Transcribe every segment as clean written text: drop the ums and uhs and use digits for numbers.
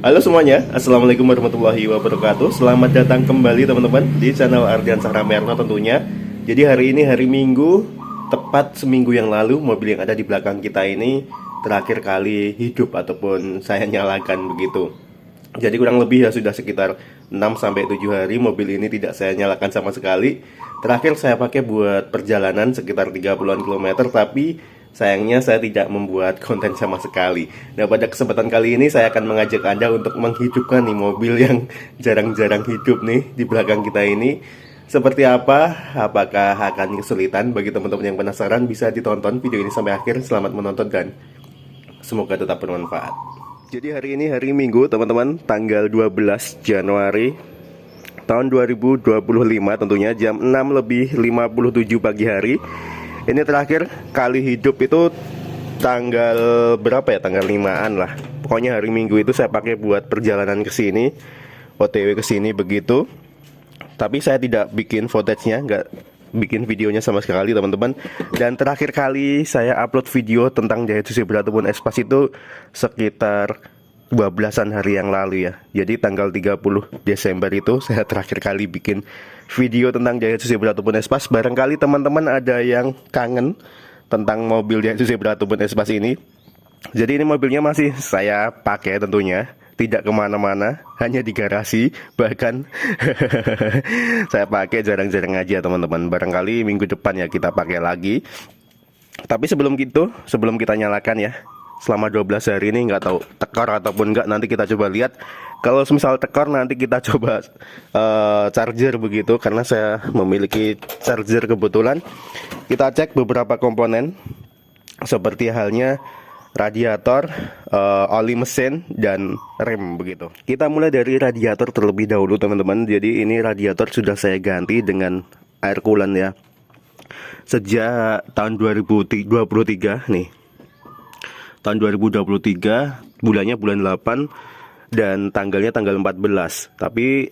Halo semuanya, Assalamualaikum warahmatullahi wabarakatuh. Selamat datang kembali teman-teman di channel Ardian Sahramerno tentunya. Jadi hari ini hari Minggu, tepat seminggu yang lalu mobil yang ada di belakang kita ini terakhir kali hidup ataupun saya nyalakan begitu. Jadi kurang lebih ya sudah sekitar 6-7 hari mobil ini tidak saya nyalakan sama sekali. Terakhir saya pakai buat perjalanan sekitar 30-an kilometer, tapi sayangnya saya tidak membuat konten sama sekali. Nah, pada kesempatan kali ini saya akan mengajak Anda untuk menghidupkan nih mobil yang jarang-jarang hidup nih di belakang kita ini. Seperti apa? Apakah akan kesulitan? Bagi teman-teman yang penasaran bisa ditonton video ini sampai akhir. Selamat menonton dan semoga tetap bermanfaat. Jadi hari ini hari Minggu teman-teman, tanggal 12 Januari tahun 2025 tentunya, jam 6:57 pagi hari. Ini terakhir kali hidup itu tanggal berapa ya? Tanggal 5-an lah. Pokoknya hari Minggu itu saya pakai buat perjalanan ke sini, OTW ke sini begitu. Tapi saya tidak bikin footage-nya, nggak bikin videonya sama sekali teman-teman. Dan terakhir kali saya upload video tentang Daihatsu Zebra ataupun Espas itu sekitar 12-an hari yang lalu ya. Jadi tanggal 30 Desember itu saya terakhir kali bikin video tentang Daihatsu Zebra ataupun Espas. Barangkali teman-teman ada yang kangen tentang mobil Daihatsu Zebra ataupun Espas ini. Jadi ini mobilnya masih saya pakai tentunya, tidak kemana-mana, hanya di garasi. Bahkan saya pakai jarang-jarang aja teman-teman. Barangkali minggu depan ya kita pakai lagi. Tapi sebelum kita nyalakan ya, selama 12 hari ini nggak tahu tekor ataupun enggak, nanti kita coba lihat. Kalau misal tekor nanti kita coba charger begitu, karena saya memiliki charger kebetulan. Kita cek beberapa komponen seperti halnya radiator, oli mesin, dan rem begitu. Kita mulai dari radiator terlebih dahulu teman-teman. Jadi ini radiator sudah saya ganti dengan air coolant ya, sejak tahun 2023 nih. Tahun 2023, bulannya bulan 8 dan tanggalnya tanggal 14. Tapi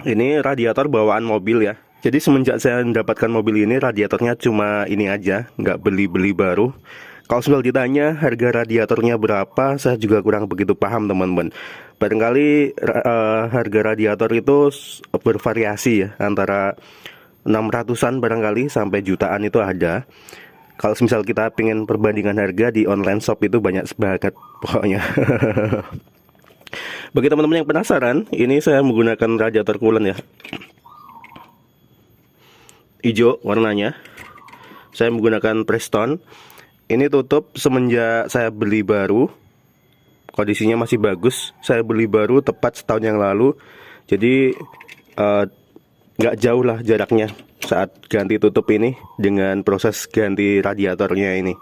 ini radiator bawaan mobil ya. Jadi semenjak saya mendapatkan mobil ini, radiatornya cuma ini aja, nggak beli-beli baru. Kalau soal ditanya harga radiatornya berapa, saya juga kurang begitu paham teman-teman. Barangkali harga radiator itu bervariasi ya, antara 600-an barangkali sampai jutaan itu ada. Kalau misal kita pengen perbandingan harga di online shop itu banyak banget pokoknya. Bagi teman-teman yang penasaran, ini saya menggunakan radiator coolant ya, hijau warnanya. Saya menggunakan Preston. Ini tutup semenjak saya beli baru, kondisinya masih bagus. Saya beli baru tepat setahun yang lalu. Jadi nggak jauh lah jaraknya saat ganti tutup ini dengan proses ganti radiatornya ini.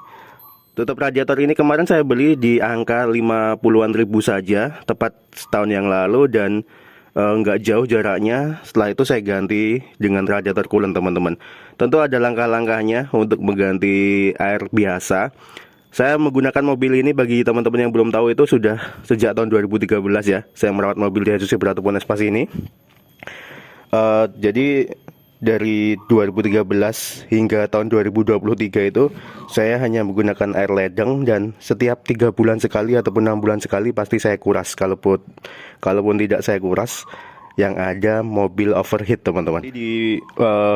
Tutup radiator ini kemarin saya beli di angka 50-an ribu saja, tepat setahun yang lalu, dan nggak jauh jaraknya. Setelah itu saya ganti dengan radiator coolant teman-teman. Tentu ada langkah-langkahnya untuk mengganti air biasa. Saya menggunakan mobil ini, bagi teman-teman yang belum tahu, itu sudah sejak tahun 2013 ya. Saya merawat mobil Daihatsu Zebra ataupun Espas ini. Jadi dari 2013 hingga tahun 2023 itu saya hanya menggunakan air ledeng, dan setiap 3 bulan sekali ataupun 6 bulan sekali pasti saya kuras. Kalaupun tidak saya kuras, yang ada mobil overheat teman-teman. Di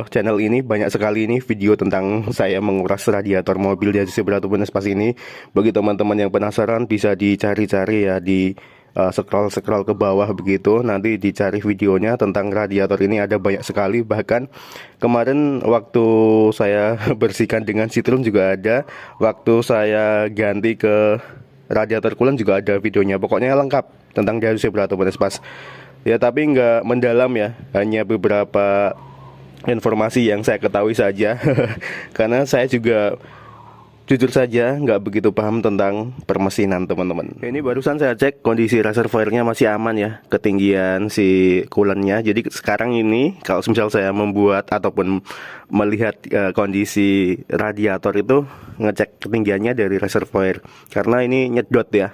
channel ini banyak sekali ini video tentang saya menguras radiator mobil Daihatsu Zebra ataupun Espas ini. Bagi teman-teman yang penasaran bisa dicari-cari ya, di scroll ke bawah begitu, nanti dicari videonya tentang radiator ini, ada banyak sekali. Bahkan kemarin waktu saya bersihkan dengan Citroen juga ada, waktu saya ganti ke radiator coolant juga ada videonya. Pokoknya lengkap tentang Daihatsu Zebra ataupun Espas ya, tapi nggak mendalam ya, hanya beberapa informasi yang saya ketahui saja. Karena saya juga jujur saja nggak begitu paham tentang permesinan teman-teman. Ini barusan saya cek kondisi reservoirnya masih aman ya, ketinggian si coolant-nya. Jadi sekarang ini kalau misal saya membuat ataupun melihat kondisi radiator itu, ngecek ketinggiannya dari reservoir, karena ini nyedot ya.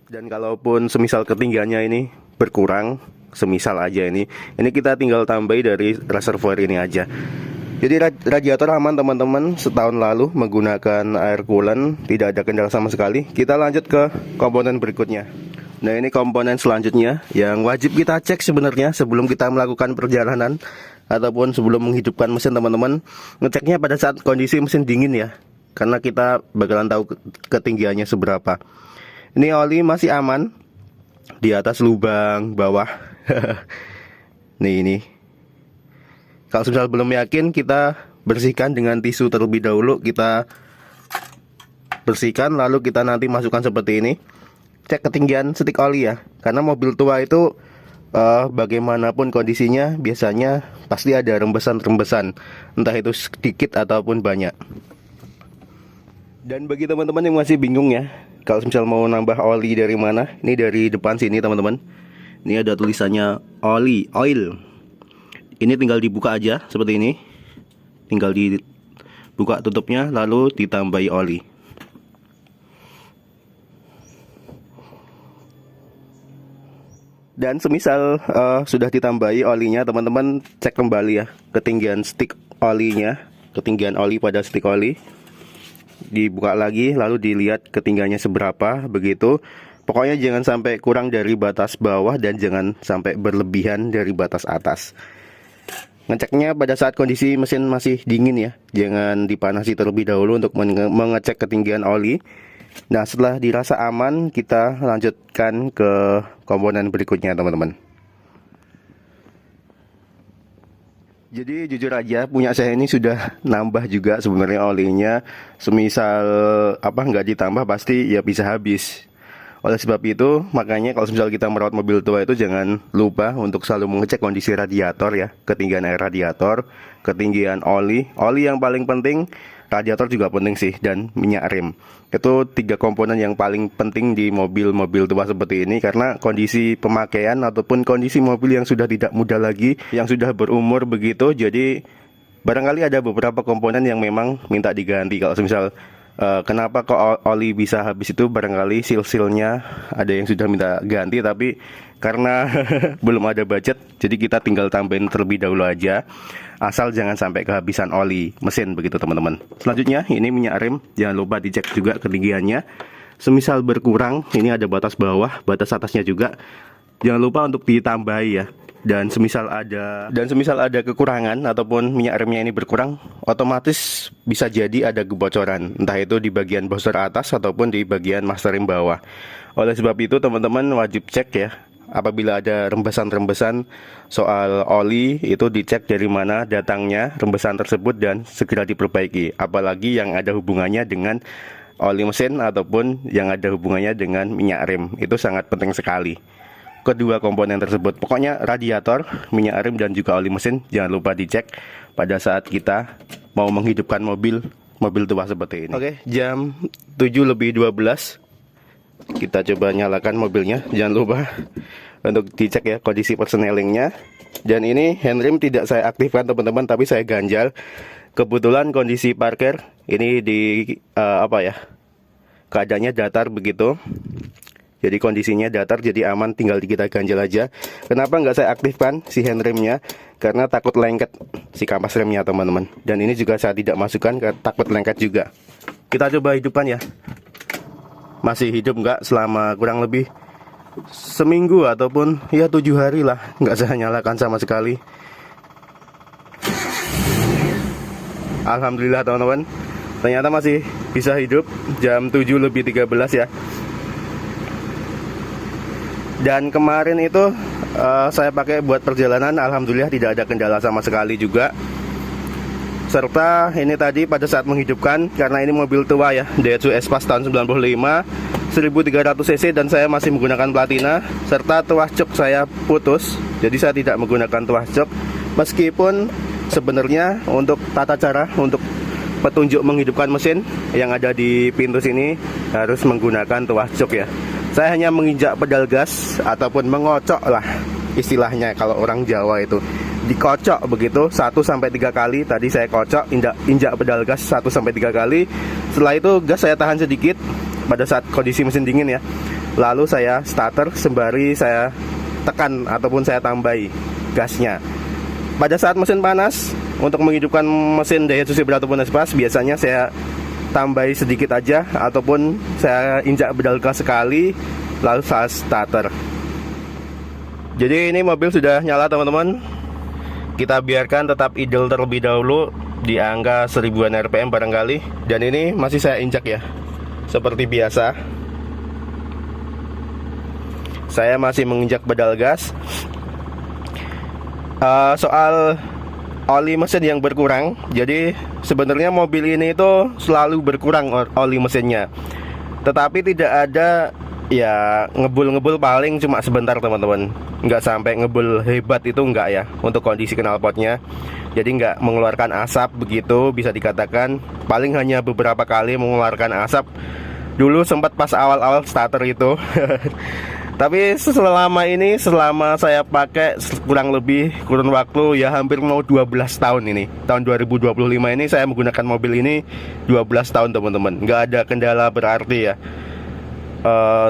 Dan kalaupun semisal ketinggiannya ini berkurang, semisal aja ini kita tinggal tambahi dari reservoir ini aja. Jadi radiator aman teman-teman, setahun lalu menggunakan air coolant, tidak ada kendala sama sekali. Kita lanjut ke komponen berikutnya. Nah, ini komponen selanjutnya yang wajib kita cek sebenarnya sebelum kita melakukan perjalanan ataupun sebelum menghidupkan mesin, teman-teman. Ngeceknya pada saat kondisi mesin dingin ya, karena kita bakalan tahu ketinggiannya seberapa. Ini oli masih aman di atas lubang bawah. Nih ini. Kalau sudah belum yakin, kita bersihkan dengan tisu terlebih dahulu. Kita bersihkan lalu kita nanti masukkan seperti ini. Cek ketinggian stik oli ya, karena mobil tua itu bagaimanapun kondisinya biasanya pasti ada rembesan-rembesan, entah itu sedikit ataupun banyak. Dan bagi teman-teman yang masih bingung ya, kalau misal mau nambah oli dari mana, ini dari depan sini teman-teman. Ini ada tulisannya oli, oil. Ini tinggal dibuka aja seperti ini. Tinggal dibuka tutupnya lalu ditambahi oli. Dan semisal sudah ditambahi olinya, teman-teman cek kembali ya ketinggian stik olinya, ketinggian oli pada stik oli. Dibuka lagi lalu dilihat ketinggiannya seberapa begitu. Pokoknya jangan sampai kurang dari batas bawah dan jangan sampai berlebihan dari batas atas. Ngeceknya pada saat kondisi mesin masih dingin ya, jangan dipanasi terlebih dahulu untuk mengecek ketinggian oli. Nah, setelah dirasa aman, kita lanjutkan ke komponen berikutnya, teman-teman. Jadi jujur aja, punya saya ini sudah nambah juga sebenarnya olinya. Semisal nggak ditambah pasti ya bisa habis. Oleh sebab itu, makanya kalau misal kita merawat mobil tua itu jangan lupa untuk selalu mengecek kondisi radiator ya, ketinggian air radiator, ketinggian oli. Oli yang paling penting, radiator juga penting sih, dan minyak rem. Itu 3 komponen yang paling penting di mobil-mobil tua seperti ini, karena kondisi pemakaian ataupun kondisi mobil yang sudah tidak muda lagi, yang sudah berumur begitu, jadi barangkali ada beberapa komponen yang memang minta diganti. Kalau misal kenapa kok oli bisa habis itu, barangkali seal-sealnya ada yang sudah minta ganti, tapi karena belum ada budget, jadi kita tinggal tambahin terlebih dahulu aja, asal jangan sampai kehabisan oli mesin begitu teman-teman. Selanjutnya ini minyak rem, jangan lupa dicek juga ketinggiannya. Semisal berkurang, ini ada batas bawah, batas atasnya juga, jangan lupa untuk ditambahi ya. Dan semisal ada kekurangan ataupun minyak remnya ini berkurang, otomatis bisa jadi ada kebocoran, entah itu di bagian booster atas ataupun di bagian master rem bawah. Oleh sebab itu teman-teman wajib cek ya, apabila ada rembesan-rembesan soal oli, itu dicek dari mana datangnya rembesan tersebut dan segera diperbaiki. Apalagi yang ada hubungannya dengan oli mesin ataupun yang ada hubungannya dengan minyak rem, itu sangat penting sekali kedua komponen tersebut. Pokoknya radiator, minyak rem dan juga oli mesin jangan lupa dicek pada saat kita mau menghidupkan mobil tua seperti ini. Oke, jam 7:12 kita coba nyalakan mobilnya. Jangan lupa untuk dicek ya kondisi persnelingnya. Dan ini handrem tidak saya aktifkan teman-teman, tapi saya ganjal. Kebetulan kondisi parkir ini di keadaannya datar begitu. Jadi kondisinya datar, jadi aman, tinggal kita ganjel aja. Kenapa nggak saya aktifkan si handremnya? Karena takut lengket si kampas remnya teman-teman. Dan ini juga saya tidak masukkan karena takut lengket juga. Kita coba hidupkan ya. Masih hidup nggak selama kurang lebih seminggu ataupun ya 7 hari lah. Nggak saya nyalakan sama sekali. Alhamdulillah teman-teman, ternyata masih bisa hidup. Jam 7:13 ya. Dan kemarin itu saya pakai buat perjalanan, alhamdulillah tidak ada kendala sama sekali juga. Serta ini tadi pada saat menghidupkan, karena ini mobil tua ya, Daihatsu Espace tahun 95, 1300 cc dan saya masih menggunakan platina. Serta tuas jok saya putus, jadi saya tidak menggunakan tuas jok. Meskipun sebenarnya untuk tata cara, untuk petunjuk menghidupkan mesin yang ada di pintu sini harus menggunakan tuas jok ya. Saya hanya menginjak pedal gas ataupun mengocok lah istilahnya kalau orang Jawa itu. Dikocok begitu 1-3 kali. Tadi saya kocok, injak pedal gas 1-3 kali. Setelah itu gas saya tahan sedikit pada saat kondisi mesin dingin ya. Lalu saya starter sembari saya tekan ataupun saya tambahi gasnya. Pada saat mesin panas, untuk menghidupkan mesin Daihatsu Zebra ataupun Espace, biasanya saya tambahi sedikit aja ataupun saya injak pedal gas sekali, lalu saat starter. Jadi ini mobil sudah nyala teman-teman. Kita biarkan tetap idle terlebih dahulu di angka 1000-an rpm barangkali. Dan ini masih saya injak ya, seperti biasa. Saya masih menginjak pedal gas. Soal oli mesin yang berkurang, jadi sebenarnya mobil ini itu selalu berkurang oli mesinnya, tetapi tidak ada ya ngebul-ngebul, paling cuma sebentar teman-teman. Nggak sampai ngebul hebat itu enggak ya untuk kondisi knalpotnya. Jadi nggak mengeluarkan asap begitu, bisa dikatakan paling hanya beberapa kali mengeluarkan asap. Dulu sempat pas awal-awal starter itu. Tapi selama saya pakai kurang lebih kurun waktu ya hampir mau 12 tahun ini. Tahun 2025 ini saya menggunakan mobil ini 12 tahun teman-teman. Nggak ada kendala berarti ya.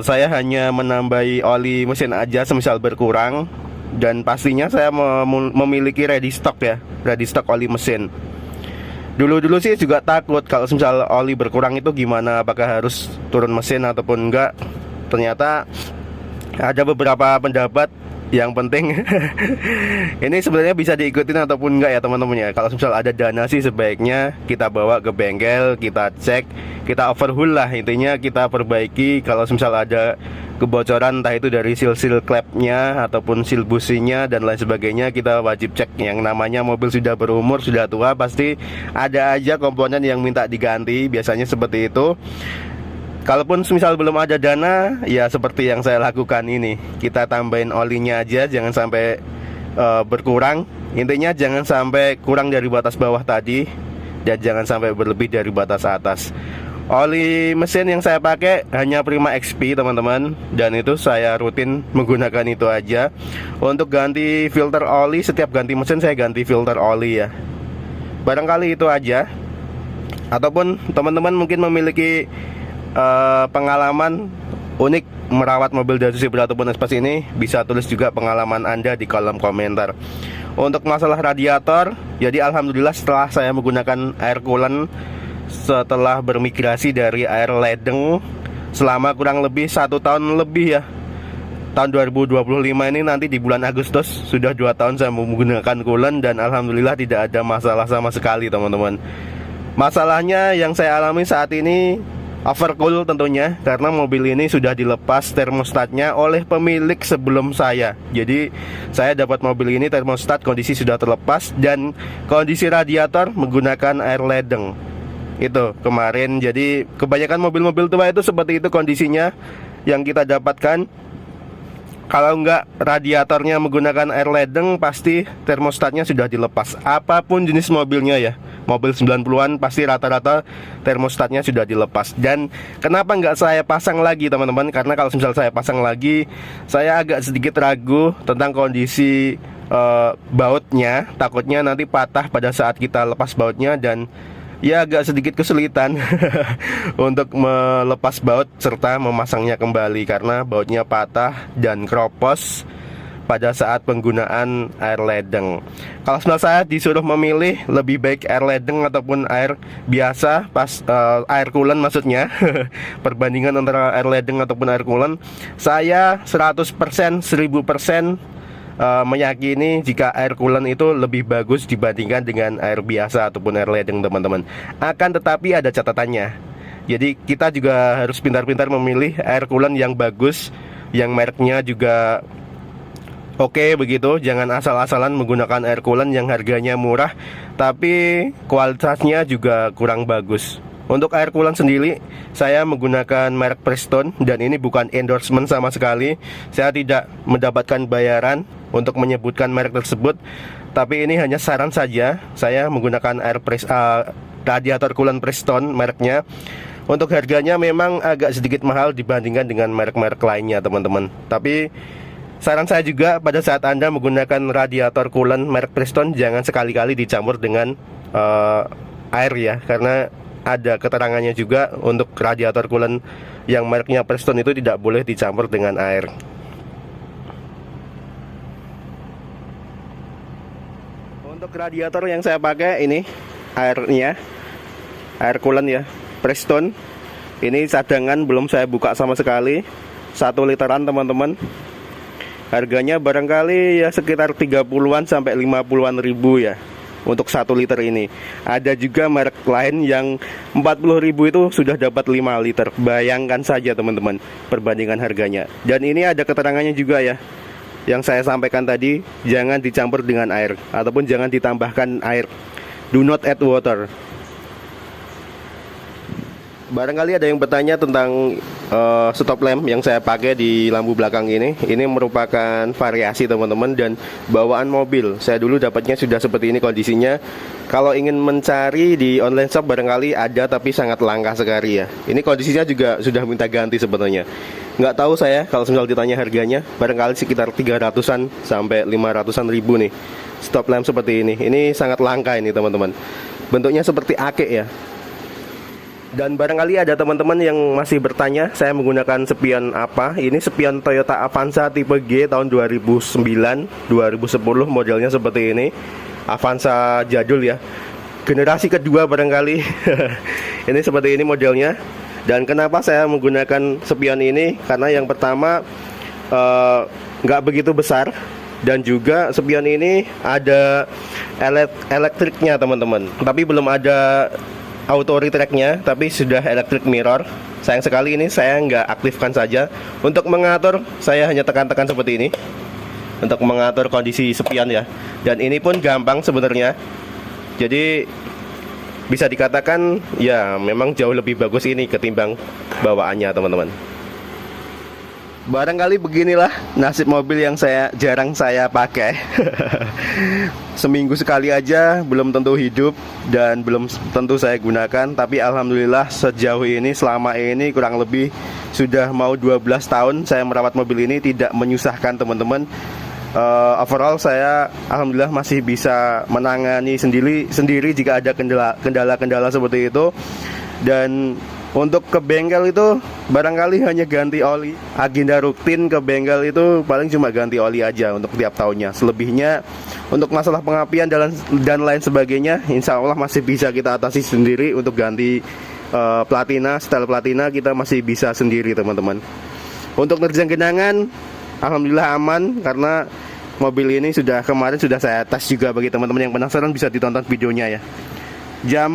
Saya hanya menambahi oli mesin aja semisal berkurang. Dan pastinya saya memiliki ready stock ya, ready stock oli mesin. Dulu sih juga takut kalau misal oli berkurang itu gimana, apakah harus turun mesin ataupun enggak. Ternyata ada beberapa pendapat yang penting. Ini sebenarnya bisa diikutin ataupun enggak ya teman-teman ya. Kalau misal ada dana sih sebaiknya kita bawa ke bengkel, kita cek, kita overhaul lah, intinya kita perbaiki. Kalau misal ada kebocoran entah itu dari seal klepnya ataupun seal businya dan lain sebagainya, kita wajib cek. Yang namanya mobil sudah berumur, sudah tua, pasti ada aja komponen yang minta diganti, biasanya seperti itu. Kalaupun misal belum ada dana, ya seperti yang saya lakukan ini, kita tambahin olinya aja, jangan sampai berkurang. Intinya jangan sampai kurang dari batas bawah tadi, dan jangan sampai berlebih dari batas atas. Oli mesin yang saya pakai hanya Prima XP teman-teman, dan itu saya rutin menggunakan itu aja. Untuk ganti filter oli, setiap ganti mesin saya ganti filter oli ya. Barangkali itu aja. Ataupun teman-teman mungkin memiliki pengalaman unik merawat mobil Datsun Zebra ataupun Espas ini, bisa tulis juga pengalaman Anda di kolom komentar. Untuk masalah radiator, jadi alhamdulillah setelah saya menggunakan air coolant, setelah bermigrasi dari air ledeng selama kurang lebih 1 tahun lebih ya, tahun 2025 ini nanti di bulan Agustus sudah 2 tahun saya menggunakan coolant, dan alhamdulillah tidak ada masalah sama sekali teman-teman. Masalahnya yang saya alami saat ini overcool tentunya, karena mobil ini sudah dilepas termostatnya oleh pemilik sebelum saya. Jadi saya dapat mobil ini termostat kondisi sudah terlepas, dan kondisi radiator menggunakan air ledeng. Itu kemarin, jadi kebanyakan mobil-mobil tua itu seperti itu kondisinya yang kita dapatkan. Kalau enggak radiatornya menggunakan air ledeng, pasti termostatnya sudah dilepas. Apapun jenis mobilnya ya, mobil 90-an pasti rata-rata termostatnya sudah dilepas. Dan kenapa enggak saya pasang lagi teman-teman? Karena kalau misal saya pasang lagi, saya agak sedikit ragu tentang kondisi bautnya. Takutnya nanti patah pada saat kita lepas bautnya, dan ya agak sedikit kesulitan untuk melepas baut serta memasangnya kembali karena bautnya patah dan kropos pada saat penggunaan air ledeng. Kalau misalnya saya disuruh memilih lebih baik air ledeng ataupun air biasa, air coolant maksudnya, perbandingan antara air ledeng ataupun air coolant, saya 100%, 1000% meyakini jika air coolant itu lebih bagus dibandingkan dengan air biasa ataupun air ledeng teman-teman. Akan tetapi ada catatannya. Jadi kita juga harus pintar-pintar memilih air coolant yang bagus, yang mereknya juga oke begitu. Jangan asal-asalan menggunakan air coolant yang harganya murah tapi kualitasnya juga kurang bagus. Untuk air coolant sendiri, saya menggunakan merek Prestone, dan ini bukan endorsement sama sekali. Saya tidak mendapatkan bayaran untuk menyebutkan merek tersebut, tapi ini hanya saran saja. Saya menggunakan radiator coolant Prestone mereknya. Untuk harganya memang agak sedikit mahal dibandingkan dengan merek-merek lainnya teman-teman. Tapi saran saya juga pada saat Anda menggunakan radiator coolant merek Prestone, jangan sekali-kali dicampur dengan air ya, karena ada keterangannya juga untuk radiator coolant yang mereknya Prestone itu tidak boleh dicampur dengan air. Untuk radiator yang saya pakai ini airnya, air coolant ya, Prestone. Ini cadangan belum saya buka sama sekali. 1 literan teman-teman. Harganya barangkali ya sekitar 30-an sampai 50-an ribu ya untuk 1 liter ini. Ada juga merek lain yang 40 ribu itu sudah dapat 5 liter. Bayangkan saja teman-teman perbandingan harganya. Dan ini ada keterangannya juga ya, yang saya sampaikan tadi, jangan dicampur dengan air ataupun jangan ditambahkan air. Do not add water. Barangkali ada yang bertanya tentang stop lamp yang saya pakai di lampu belakang ini. Ini merupakan variasi teman-teman dan bawaan mobil. Saya dulu dapatnya sudah seperti ini kondisinya. Kalau ingin mencari di online shop barangkali ada, tapi sangat langka sekali ya. Ini kondisinya juga sudah minta ganti sebenarnya. Nggak tahu saya kalau misal ditanya harganya, barangkali sekitar 300-an sampai 500-an ribu nih stop lamp seperti ini. Ini sangat langka ini teman-teman. Bentuknya seperti akek ya. Dan barangkali ada teman-teman yang masih bertanya, saya menggunakan spion apa? Ini spion Toyota Avanza tipe G tahun 2009, 2010 modelnya seperti ini. Avanza jadul ya, generasi kedua barangkali. Ini seperti ini modelnya. Dan kenapa saya menggunakan spion ini? Karena yang pertama nggak begitu besar, dan juga spion ini ada elektriknya teman-teman. Tapi belum ada auto retract-nya, tapi sudah electric mirror. Sayang sekali ini saya nggak aktifkan saja. Untuk mengatur saya hanya tekan-tekan seperti ini untuk mengatur kondisi spion ya. Dan ini pun gampang sebenarnya. Jadi bisa dikatakan ya memang jauh lebih bagus ini ketimbang bawaannya teman-teman. Barangkali beginilah nasib mobil yang jarang saya pakai. Seminggu sekali aja belum tentu hidup dan belum tentu saya gunakan. Tapi alhamdulillah sejauh ini, selama ini kurang lebih sudah mau 12 tahun saya merawat mobil ini, tidak menyusahkan teman-teman. Overall saya alhamdulillah masih bisa menangani sendiri jika ada kendala-kendala seperti itu. Dan untuk ke bengkel itu barangkali hanya ganti oli. Agenda rutin ke bengkel itu paling cuma ganti oli aja untuk tiap tahunnya. Selebihnya untuk masalah pengapian dan lain sebagainya, insya Allah masih bisa kita atasi sendiri. Untuk ganti platina, setel platina kita masih bisa sendiri teman-teman. Untuk nerjang genangan alhamdulillah aman, karena mobil ini kemarin sudah saya tes juga. Bagi teman-teman yang penasaran bisa ditonton videonya ya. Jam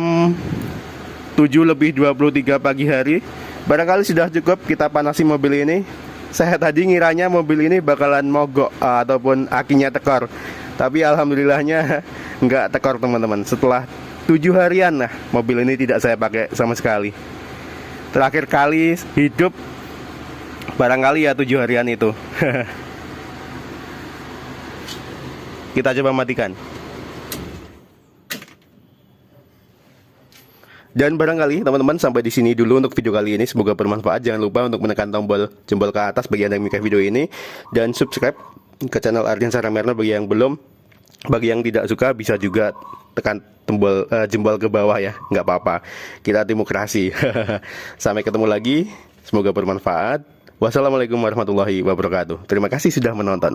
7:23 pagi hari, barangkali sudah cukup kita panasi mobil ini. Saya tadi ngiranya mobil ini bakalan mogok ataupun akinya tekor, tapi alhamdulillahnya nggak tekor teman-teman. Setelah 7 harian nah mobil ini tidak saya pakai sama sekali. Terakhir kali hidup barangkali ya 7 harian itu. Kita coba matikan. Dan barangkali teman-teman sampai di sini dulu untuk video kali ini. Semoga bermanfaat. Jangan lupa untuk menekan tombol jempol ke atas bagi Anda yang menyukai video ini, dan subscribe ke channel Ardian Saramerno bagi yang belum. Bagi yang tidak suka bisa juga tekan tombol jempol ke bawah ya, nggak apa-apa. Kita demokrasi. Sampai ketemu lagi. Semoga bermanfaat. Wassalamualaikum warahmatullahi wabarakatuh. Terima kasih sudah menonton.